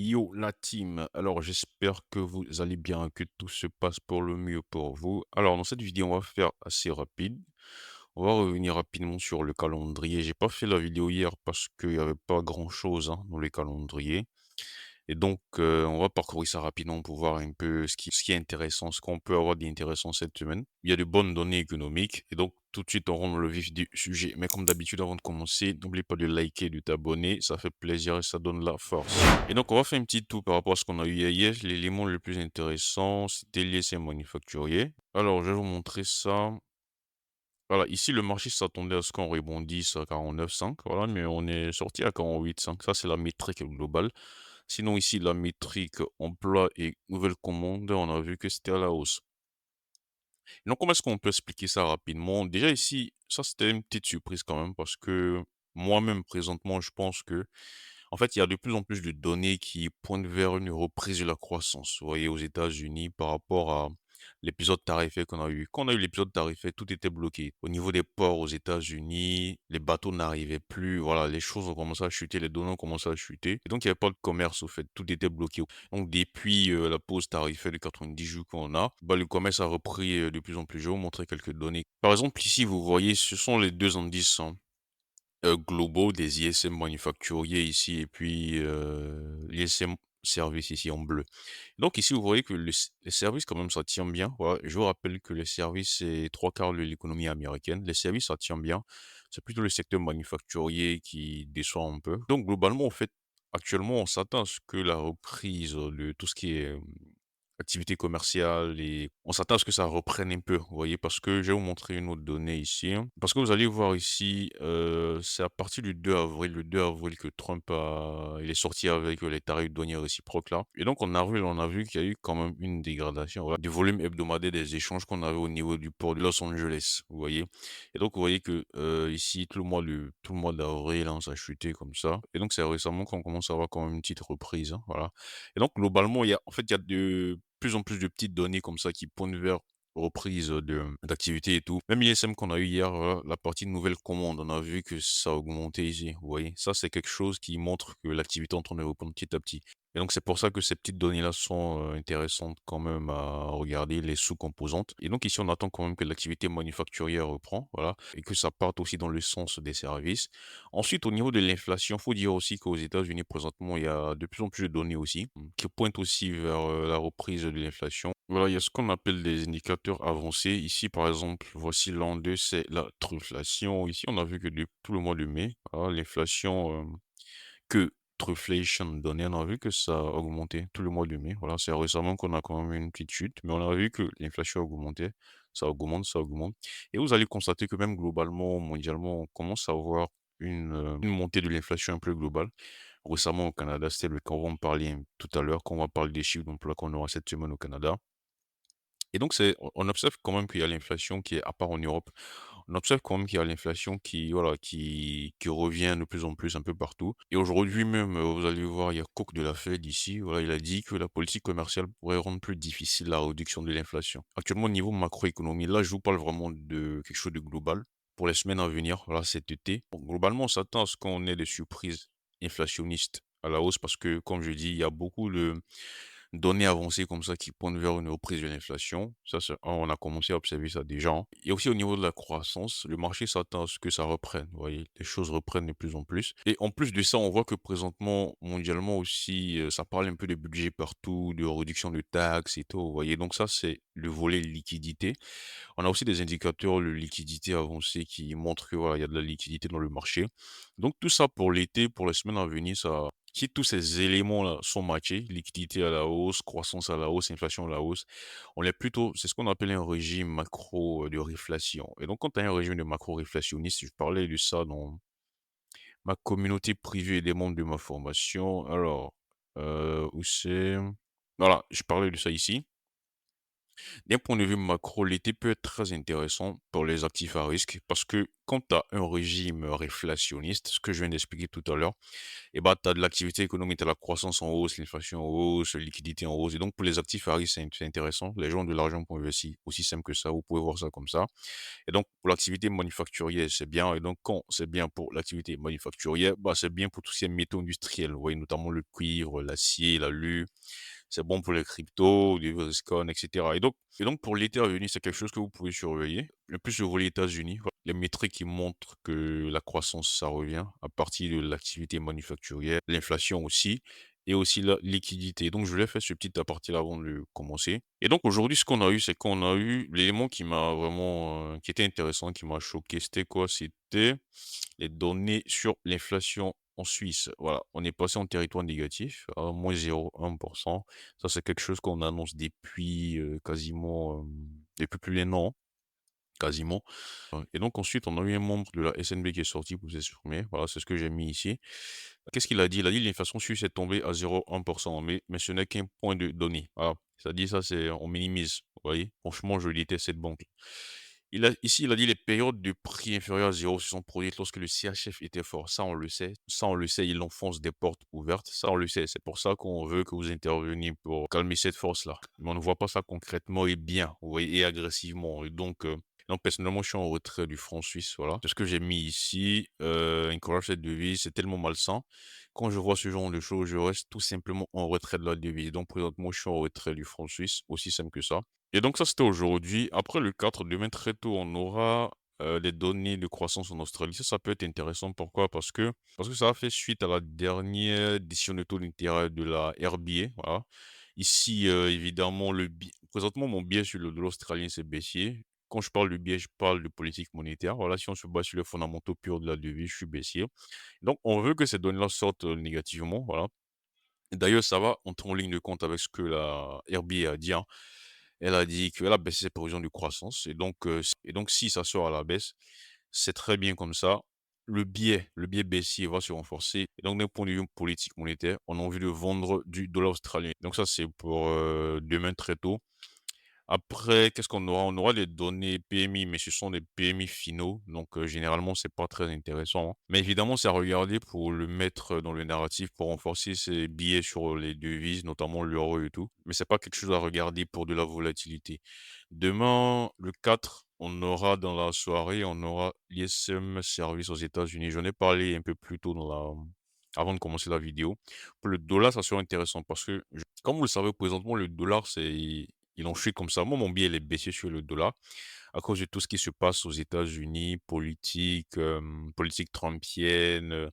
Yo la team, alors j'espère que vous allez bien, que tout se passe pour le mieux pour vous. Alors dans cette vidéo, on va faire assez rapide. On va revenir rapidement sur le calendrier. J'ai pas fait la vidéo hier parce qu'il n'y avait pas grand-chose hein, dans les calendriers. Et donc, on va parcourir ça rapidement pour voir un peu ce qui est intéressant, ce qu'on peut avoir d'intéressant cette semaine. Il y a de bonnes données économiques et donc tout de suite on rentre dans le vif du sujet. Mais comme d'habitude, avant de commencer, n'oublie pas de liker et de t'abonner, ça fait plaisir et ça donne la force. Et donc on va faire un petit tour par rapport à ce qu'on a eu hier. L'élément le plus intéressant, c'était l'ISM manufacturier. Alors, je vais vous montrer ça. Voilà, ici le marché s'attendait à ce qu'on rebondisse à 49,5, voilà, mais on est sorti à 48,5. Ça, c'est la métrique globale. Sinon, ici, la métrique emploi et nouvelles commandes, on a vu que c'était à la hausse. Donc, comment est-ce qu'on peut expliquer ça rapidement? Déjà, ici, ça, c'était une petite surprise quand même parce que moi-même, présentement, je pense que en fait, il y a de plus en plus de données qui pointent vers une reprise de la croissance. Vous voyez, aux États-Unis, par rapport à l'épisode tarifaire qu'on a eu. Quand on a eu l'épisode tarifaire, tout était bloqué. Au niveau des ports aux États-Unis, les bateaux n'arrivaient plus. Voilà, les choses ont commencé à chuter, les données ont commencé à chuter. Et donc, il n'y avait pas de commerce, au fait. Tout était bloqué. Donc, depuis la pause tarifaire de 90 jours qu'on a, bah, le commerce a repris de plus en plus. Je vais vous montrer quelques données. Par exemple, ici, vous voyez, ce sont les deux indices hein, globaux des ISM manufacturiers ici et puis l'ISM service ici en bleu. Donc ici, vous voyez que les services quand même ça tient bien. Voilà. Je vous rappelle que les services, c'est trois quarts de l'économie américaine. Les services, ça tient bien. C'est plutôt le secteur manufacturier qui déçoit un peu. Donc globalement, en fait, actuellement, on s'attend à ce que la reprise de tout ce qui est activité commerciale et on s'attend à ce que ça reprenne un peu, vous voyez? Parce que je vais vous montrer une autre donnée ici, hein. Parce que vous allez voir ici, c'est à partir du 2 avril, le 2 avril que Trump il est sorti avec les tarifs douaniers réciproques là et donc en avril, on a vu qu'il y a eu quand même une dégradation, voilà, du volume hebdomadaire des échanges qu'on avait au niveau du port de Los Angeles, vous voyez? Et donc vous voyez que, ici tout le mois d'avril, hein, ça a chuté comme ça et donc c'est récemment qu'on commence à avoir quand même une petite reprise, hein, voilà. Et donc globalement, il y a de plus en plus de petites données comme ça qui pointent vers reprise d'activité et tout. Même l'ISM qu'on a eu hier, la partie nouvelles commandes, on a vu que ça a augmenté ici, vous voyez? Ça, c'est quelque chose qui montre que l'activité est en train de reprendre petit à petit. Et donc c'est pour ça que ces petites données-là sont, intéressantes quand même à regarder les sous-composantes. Et donc ici, on attend quand même que l'activité manufacturière reprend, voilà, et que ça parte aussi dans le sens des services. Ensuite, au niveau de l'inflation, faut dire aussi qu'aux États-Unis, présentement, il y a de plus en plus de données aussi, qui pointent aussi vers, la reprise de l'inflation. Voilà, il y a ce qu'on appelle des indicateurs avancés. Ici, par exemple, voici l'an 2, c'est la truflation. Ici, on a vu que depuis tout le mois de mai, voilà, l'inflation, que Truflation donnait, on a vu que ça a augmenté tout le mois de mai. Voilà, c'est récemment qu'on a quand même eu une petite chute, mais on a vu que l'inflation a augmenté. Ça augmente, ça augmente. Et vous allez constater que même globalement, mondialement, on commence à avoir une montée de l'inflation un peu globale. Récemment au Canada, c'était le cas, on va en parler tout à l'heure, quand on va parler des chiffres d'emploi qu'on aura cette semaine au Canada. Et donc on observe quand même qu'il y a l'inflation qui est à part en Europe. On observe quand même qu'il y a l'inflation qui, voilà, qui revient de plus en plus un peu partout. Et aujourd'hui même, vous allez voir, il y a Cook de la Fed ici, voilà, il a dit que la politique commerciale pourrait rendre plus difficile la réduction de l'inflation. Actuellement, au niveau macroéconomie, là, je vous parle vraiment de quelque chose de global pour les semaines à venir, voilà, cet été. Bon, globalement, on s'attend à ce qu'on ait des surprises inflationnistes à la hausse parce que, comme je dis, il y a beaucoup de données avancées comme ça qui pointent vers une reprise de l'inflation. Ça, on a commencé à observer ça déjà, hein. Et aussi au niveau de la croissance, le marché s'attend à ce que ça reprenne. Vous voyez, les choses reprennent de plus en plus. Et en plus de ça, on voit que présentement, mondialement aussi, ça parle un peu de budget partout, de réduction de taxes et tout. Vous voyez, donc ça, c'est le volet liquidité. On a aussi des indicateurs de liquidité avancés qui montrent que voilà, il y a de la liquidité dans le marché. Donc tout ça pour l'été, pour les semaines à venir, ça, si tous ces éléments-là sont matchés, liquidité à la hausse, croissance à la hausse, inflation à la hausse, on est plutôt, c'est ce qu'on appelle un régime macro de réflation. Et donc quand tu as un régime de macro réflationniste, je parlais de ça dans ma communauté privée et des membres de ma formation. Alors, où c'est? Voilà, je parlais de ça ici. D'un point de vue macro, l'été peut être très intéressant pour les actifs à risque parce que quand tu as un régime réflationniste, ce que je viens d'expliquer tout à l'heure, et bah, tu as de l'activité économique, tu as la croissance en hausse, l'inflation en hausse, la liquidité en hausse. Et donc, pour les actifs à risque, c'est intéressant. Les gens ont de l'argent pour investir, aussi simple que ça. Vous pouvez voir ça comme ça. Et donc, pour l'activité manufacturière, c'est bien. Et donc, quand c'est bien pour l'activité manufacturière, bah, c'est bien pour tous ces métaux industriels. Vous voyez, notamment le cuivre, l'acier, l'alu. C'est bon pour les cryptos, les Bitcoin, etc. Et donc, pour l'été à venir, c'est quelque chose que vous pouvez surveiller. Le plus sur les États-Unis, voilà, les métriques qui montrent que la croissance, ça revient à partir de l'activité manufacturière, l'inflation aussi, et aussi la liquidité. Donc, je voulais faire ce petit aparté là avant de commencer. Et donc, aujourd'hui, ce qu'on a eu, c'est qu'on a eu l'élément qui m'a vraiment, qui était intéressant, qui m'a choqué. C'était quoi? C'était les données sur l'inflation en Suisse. Voilà, on est passé en territoire négatif à -0,1. Ça, c'est quelque chose qu'on annonce depuis, quasiment, depuis plus d'un an, quasiment. Et donc ensuite, on a eu un membre de la SNB qui est sorti pour s'exprimer. Voilà, c'est ce que j'ai mis ici. Qu'est-ce qu'il a dit? Il a dit: «L'inflation suisse est tombée à 0,1 mais ce n'est qu'un point de données». Voilà, c'est-à-dire ça, c'est on minimise, vous voyez? Franchement, je déteste cette banque. Il a dit: «Les périodes de prix inférieurs à 0 se sont produites lorsque le CHF était fort». Ça, on le sait. Ça, on le sait, il enfonce des portes ouvertes. Ça, on le sait. C'est pour ça qu'on veut que vous interveniez pour calmer cette force-là. Mais on ne voit pas ça concrètement et bien, vous voyez? Et agressivement. Et donc personnellement, je suis en retrait du franc suisse, voilà. C'est ce que j'ai mis ici. Encourage cette devise, c'est tellement malsain. Quand je vois ce genre de choses, je reste tout simplement en retrait de la devise. Donc présentement, je suis en retrait du franc suisse, aussi simple que ça. Et donc ça, c'était aujourd'hui. Après le 4, demain très tôt, on aura, les données de croissance en Australie. Ça peut être intéressant. Pourquoi? Parce que ça a fait suite à la dernière décision de taux d'intérêt de la RBA, voilà. Ici, évidemment, présentement, mon biais sur le dollar australien, c'est baissier. Quand je parle de biais, je parle de politique monétaire. Voilà, si on se base sur les fondamentaux purs de la devise, je suis baissier. Donc on veut que ces données-là sortent, négativement, voilà. D'ailleurs, ça va entrer en ligne de compte avec ce que la RBA a dit, hein. Elle a dit qu'elle a baissé ses prévisions de croissance et donc si ça sort à la baisse, c'est très bien comme ça. Le biais baissier va se renforcer et donc d'un point de vue politique monétaire, on a envie de vendre du dollar australien. Donc ça, c'est pour, demain très tôt. Après, qu'est-ce qu'on aura? On aura les données PMI, mais ce sont des PMI finaux, donc généralement, c'est pas très intéressant, hein. Mais évidemment, c'est à regarder pour le mettre dans le narratif, pour renforcer ses billets sur les devises, notamment l'euro et tout. Mais c'est pas quelque chose à regarder pour de la volatilité. Demain, le 4, on aura dans la soirée, on aura l'ISM Service aux États-Unis. J'en ai parlé un peu plus tôt avant de commencer la vidéo. Pour le dollar, ça sera intéressant parce que, comme vous le savez, présentement, le dollar, il en chute comme ça. Moi, mon billet, il est baissé sur le dollar à cause de tout ce qui se passe aux États-Unis, politique trumpienne,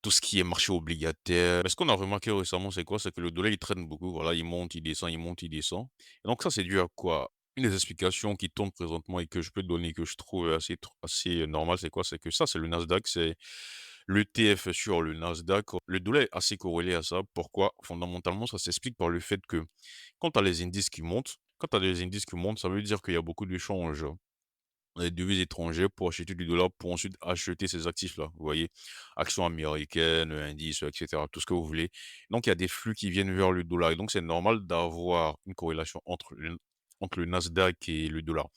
tout ce qui est marché obligataire. Mais ce qu'on a remarqué récemment, c'est quoi? C'est que le dollar, il traîne beaucoup. Voilà, il monte, il descend, il monte, il descend. Et donc ça, c'est dû à quoi? Une des explications qui tourne présentement et que je peux donner, que je trouve assez normal, c'est quoi? C'est que ça, c'est le Nasdaq, c'est l'ETF sur le Nasdaq. Le dollar est assez corrélé à ça. Pourquoi? Fondamentalement, ça s'explique par le fait que quand tu as les indices qui montent, ça veut dire qu'il y a beaucoup d'échanges les devises étrangères pour acheter du dollar, pour ensuite acheter ces actifs-là. Vous voyez? Actions américaines, indices, et cetera, tout ce que vous voulez. Donc il y a des flux qui viennent vers le dollar et donc c'est normal d'avoir une corrélation entre le Nasdaq et le dollar.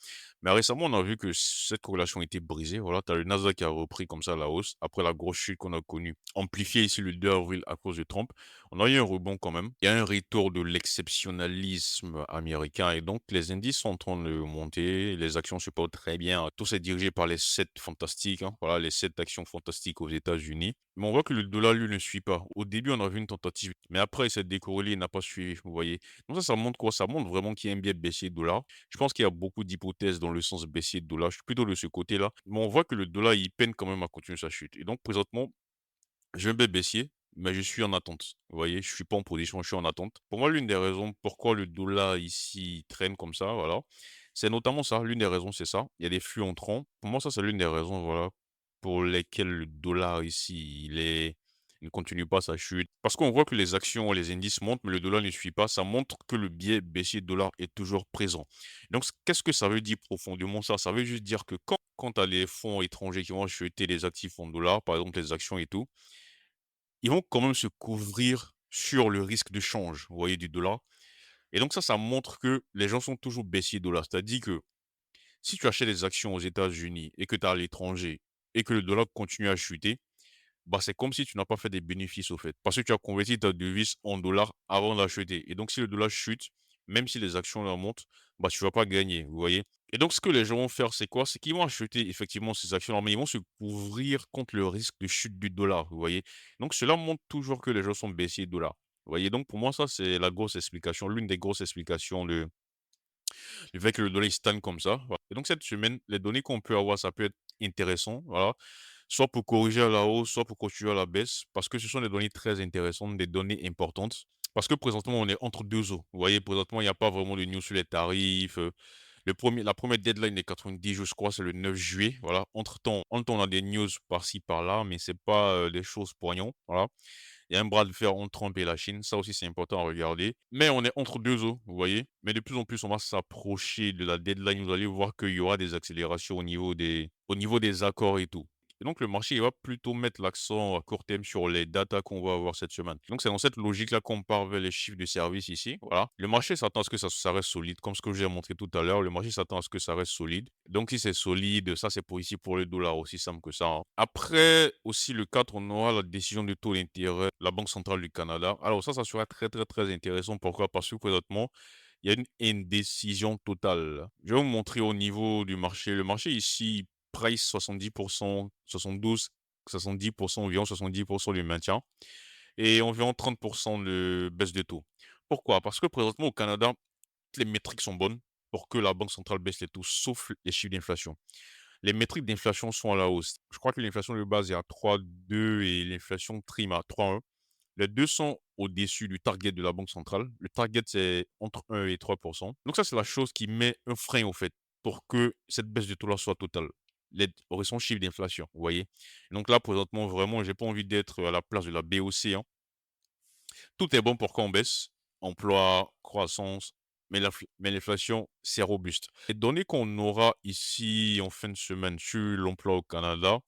Mais récemment, on a vu que cette corrélation était brisée. Voilà, tu as le Nasdaq qui a repris comme ça la hausse après la grosse chute qu'on a connue, amplifiée ici le 2 avril à cause de Trump. On a eu un rebond quand même. Il y a un retour de l'exceptionnalisme américain et donc les indices sont en train de monter, les actions se portent très bien. Tout c'est dirigé par les 7 fantastiques, hein, voilà, les 7 actions fantastiques aux États-Unis. Mais on voit que le dollar, lui, ne suit pas. Au début, on a vu une tentative, mais après, il s'est décorrélé, il n'a pas suivi, vous voyez. Donc ça montre quoi? Ça montre vraiment qu'il y a un biais baissier de dollar. Je pense qu'il y a beaucoup d'hypothèses dans le sens baissier de dollar. Je suis plutôt de ce côté-là. Mais on voit que le dollar, il peine quand même à continuer sa chute. Et donc, présentement, je vais baissier, mais je suis en attente. Vous voyez, je suis pas en position, je suis en attente. Pour moi, l'une des raisons pourquoi le dollar ici traîne comme ça, voilà, c'est notamment ça. L'une des raisons, c'est ça. Il y a des flux entrants. Pour moi, ça, c'est l'une des raisons, voilà, pour lesquelles le dollar ici, il ne continue pas sa chute. Parce qu'on voit que les actions, les indices montent, mais le dollar ne suit pas. Ça montre que le biais baissier de dollar est toujours présent. Donc, qu'est-ce que ça veut dire profondément ça? Ça veut juste dire que quand tu as les fonds étrangers qui vont acheter des actifs en dollars, par exemple les actions et tout, ils vont quand même se couvrir sur le risque de change, vous voyez, du dollar. Et donc ça montre que les gens sont toujours baissiers dollar. C'est-à-dire que si tu achètes des actions aux États-Unis et que tu es à l'étranger et que le dollar continue à chuter, bah, c'est comme si tu n'as pas fait des bénéfices, au fait. Parce que tu as converti ta devise en dollars avant d'acheter. Et donc, si le dollar chute, même si les actions là montent, bah, tu vas pas gagner, vous voyez? Et donc, ce que les gens vont faire, c'est quoi? C'est qu'ils vont acheter effectivement ces actions-là, mais ils vont se couvrir contre le risque de chute du dollar, vous voyez? Donc, cela montre toujours que les gens sont baissiers de dollar. Vous voyez? Donc, pour moi, ça, c'est la grosse explication, l'une des grosses explications de le fait que le dollar il stagne comme ça, voilà. Et donc cette semaine, les données qu'on peut avoir, ça peut être intéressant, voilà. Soit pour corriger à la hausse, soit pour continuer à la baisse, parce que ce sont des données très intéressantes, des données importantes. Parce que présentement, on est entre 2 eaux. Vous voyez, présentement, il n'y a pas vraiment de news sur les tarifs. La première deadline des 90 jours, je crois, c'est le 9 juillet. Voilà. Entre-temps, on a des news par-ci, par-là, mais c'est pas des choses poignantes. Voilà. Il y a un bras de fer entre Trump et la Chine. Ça aussi, c'est important à regarder. Mais on est entre 2 eaux, vous voyez? Mais de plus en plus, on va s'approcher de la deadline. Vous allez voir qu'il y aura des accélérations au niveau des accords et tout. Et donc, le marché, il va plutôt mettre l'accent à court terme sur les datas qu'on va avoir cette semaine. Donc, c'est dans cette logique-là qu'on part vers les chiffres de service ici. Voilà. Le marché s'attend à ce que ça reste solide. Comme ce que j'ai montré tout à l'heure, le marché s'attend à ce que ça reste solide. Donc, si c'est solide, ça, c'est pour ici pour le dollar, aussi simple que ça, hein. Après, aussi, le 4, on aura la décision de taux d'intérêt, la Banque centrale du Canada. Alors, ça sera très, très, très intéressant. Pourquoi? Parce que présentement, il y a une indécision totale. Je vais vous montrer au niveau du marché. Le marché ici, price 70%, 72, 70%, environ 70% du maintien et environ 30% de baisse de taux. Pourquoi? Parce que présentement au Canada, toutes les métriques sont bonnes pour que la Banque centrale baisse les taux, sauf les chiffres d'inflation. Les métriques d'inflation sont à la hausse. Je crois que l'inflation de base est à 3,2 et l'inflation prime à 3,1. Les 2 sont au-dessus du target de la banque centrale. Le target, c'est entre 1 et 3. Donc ça, c'est la chose qui met un frein, au fait, pour que cette baisse de taux-là soit totale. Les récents chiffres d'inflation, vous voyez? Donc là, présentement, vraiment, j'ai pas envie d'être à la place de la BOC, hein. Tout est bon pour qu'on baisse. Emploi, croissance, mais l'inflation, c'est robuste. Les données qu'on aura ici en fin de semaine sur l'emploi au Canada,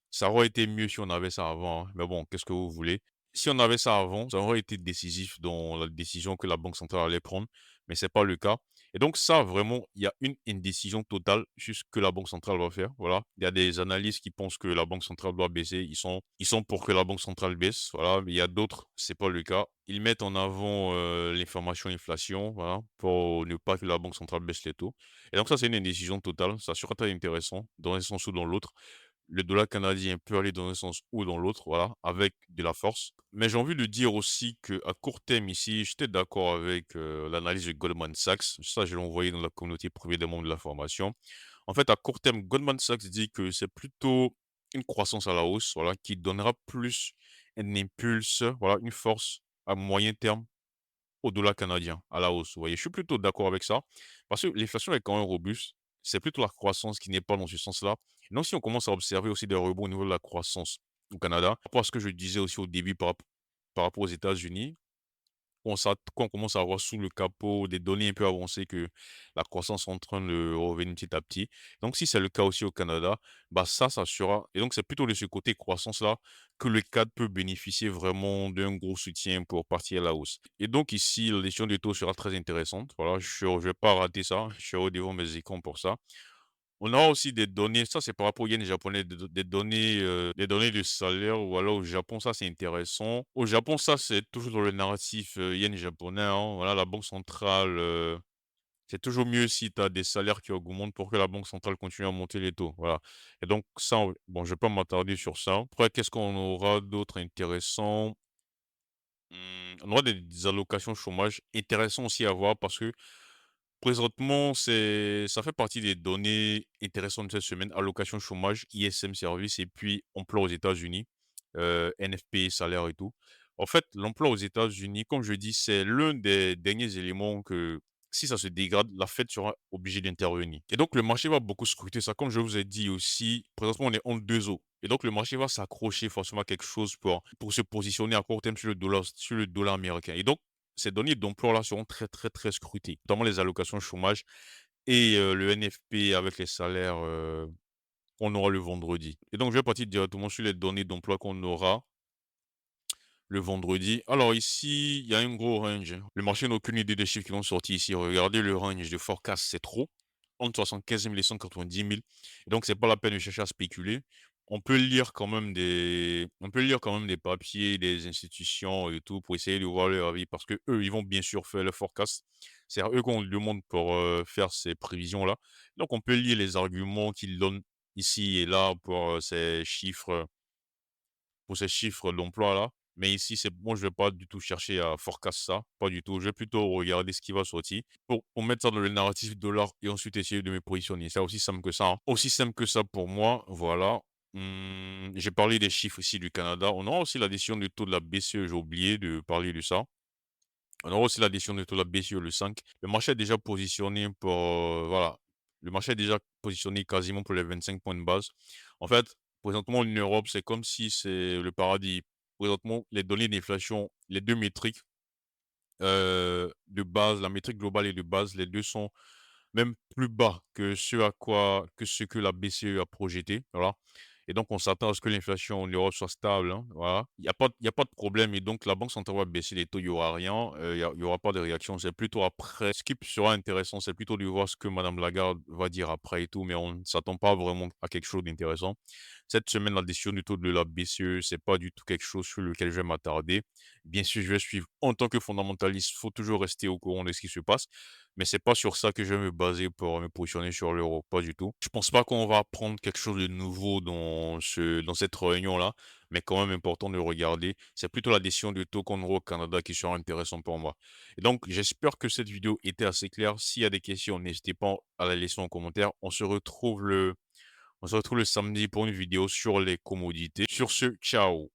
ça aurait été mieux si on avait ça avant, hein. Mais bon, qu'est-ce que vous voulez? Si on avait ça avant, ça aurait été décisif dans la décision que la banque centrale allait prendre, mais c'est pas le cas. Et donc ça, vraiment, il y a une indécision totale sur ce que la banque centrale va faire. Voilà. Il y a des analystes qui pensent que la banque centrale doit baisser. Ils sont pour que la banque centrale baisse. Voilà. Mais il y a d'autres, c'est pas le cas. Ils mettent en avant l'information inflation, voilà, pour ne pas que la banque centrale baisse les taux. Et donc ça, c'est une indécision totale. Ça sera très intéressant dans un sens ou dans l'autre. Le dollar canadien peut aller dans un sens ou dans l'autre, voilà, avec de la force. Mais j'ai envie de dire aussi qu'à court terme ici, j'étais d'accord avec l'analyse de Goldman Sachs. Ça, je l'ai envoyé dans la communauté privée des membres de la formation. En fait, à court terme, Goldman Sachs dit que c'est plutôt une croissance à la hausse, voilà, qui donnera plus un impulse, voilà, une force à moyen terme au dollar canadien, à la hausse. Vous voyez, je suis plutôt d'accord avec ça parce que l'inflation est quand même robuste. C'est plutôt la croissance qui n'est pas dans ce sens-là. Donc, si on commence à observer aussi des rebonds au niveau de la croissance au Canada, par rapport à ce que je disais aussi au début par rapport aux États-Unis, quand on commence à avoir sous le capot des données un peu avancées que la croissance est en train de revenir petit à petit. Donc, si c'est le cas aussi au Canada, bah ça sera. Et donc, c'est plutôt de ce côté croissance-là que le cadre peut bénéficier vraiment d'un gros soutien pour partir à la hausse. Et donc, ici, la décision des taux sera très intéressante. Voilà, je ne vais pas rater ça. Je serai devant mes écrans pour ça. On a aussi des données, ça c'est par rapport au yen japonais, des données de salaire, ou alors au Japon, ça c'est intéressant. Au Japon, ça c'est toujours dans le narratif yen japonais, hein. Voilà, la banque centrale, c'est toujours mieux si tu as des salaires qui augmentent pour que la banque centrale continue à monter les taux. Voilà. Et donc, ça, bon, je vais pas m'attarder sur ça. Après, qu'est-ce qu'on aura d'autre intéressant? On aura des allocations chômage intéressantes aussi à voir parce que présentement, ça fait partie des données intéressantes de cette semaine, allocation chômage, ISM service et puis emploi aux États-Unis, NFP, salaire et tout. En fait, l'emploi aux États-Unis, comme je dis, c'est l'un des derniers éléments que si ça se dégrade, la Fed sera obligée d'intervenir. Et donc, le marché va beaucoup scruter ça. Comme je vous ai dit aussi, présentement, on est entre deux eaux. Et donc, le marché va s'accrocher forcément à quelque chose pour se positionner à court terme sur le dollar américain. Et donc, ces données d'emploi-là seront très, très, très scrutées, notamment les allocations chômage et le NFP avec les salaires, qu'on aura le vendredi. Et donc, je vais partir directement sur les données d'emploi qu'on aura le vendredi. Alors ici, il y a un gros range, hein. Le marché n'a aucune idée des chiffres qui vont sortir ici. Regardez le range de forecast, c'est trop. Entre 75 000 et 190 000. Et donc, c'est pas la peine de chercher à spéculer. On peut lire quand même des papiers, des institutions et tout pour essayer de voir leur avis parce que eux, ils vont bien sûr faire le forecast. C'est à eux qu'on demande pour faire ces prévisions-là. Donc, on peut lire les arguments qu'ils donnent ici et là pour ces chiffres d'emploi-là. Mais ici, c'est moi, je vais pas du tout chercher à forecast ça, pas du tout. Je vais plutôt regarder ce qui va sortir pour mettre ça dans le narratif dollar et ensuite essayer de me positionner. C'est aussi simple que ça, hein. Aussi simple que ça pour moi, voilà. J'ai parlé des chiffres ici du Canada. On aura aussi la décision du taux de la BCE, j'ai oublié de parler de ça. On aura aussi la décision du taux de la BCE le 5. Le marché est déjà positionné pour, voilà, le marché est déjà positionné quasiment pour les 25 points de base. En fait, présentement en Europe, c'est comme si c'est le paradis. Présentement, les données d'inflation, les 2 métriques, de base, la métrique globale et de base, les 2 sont même plus bas que ce que la BCE a projeté, voilà. Et donc on s'attend à ce que l'inflation en Europe soit stable, hein, voilà. Il y a pas de problème et donc la banque centrale va baisser les taux, il y aura rien, il y aura pas de réaction. C'est plutôt après ce qui sera intéressant, c'est plutôt de voir ce que madame Lagarde va dire après et tout, mais on ne s'attend pas vraiment à quelque chose d'intéressant. Cette semaine, la décision du taux de la BCE, c'est pas du tout quelque chose sur lequel je vais m'attarder. Bien sûr, je vais suivre en tant que fondamentaliste, il faut toujours rester au courant de ce qui se passe. Mais c'est pas sur ça que je vais me baser pour me positionner sur l'euro, pas du tout. Je pense pas qu'on va apprendre quelque chose de nouveau dans cette réunion-là, mais quand même important de regarder. C'est plutôt la décision de taux qu'on aura au Canada qui sera intéressant pour moi. Et donc, j'espère que cette vidéo était assez claire. S'il y a des questions, n'hésitez pas à la laisser en commentaire. On se retrouve le samedi pour une vidéo sur les commodités. Sur ce, ciao.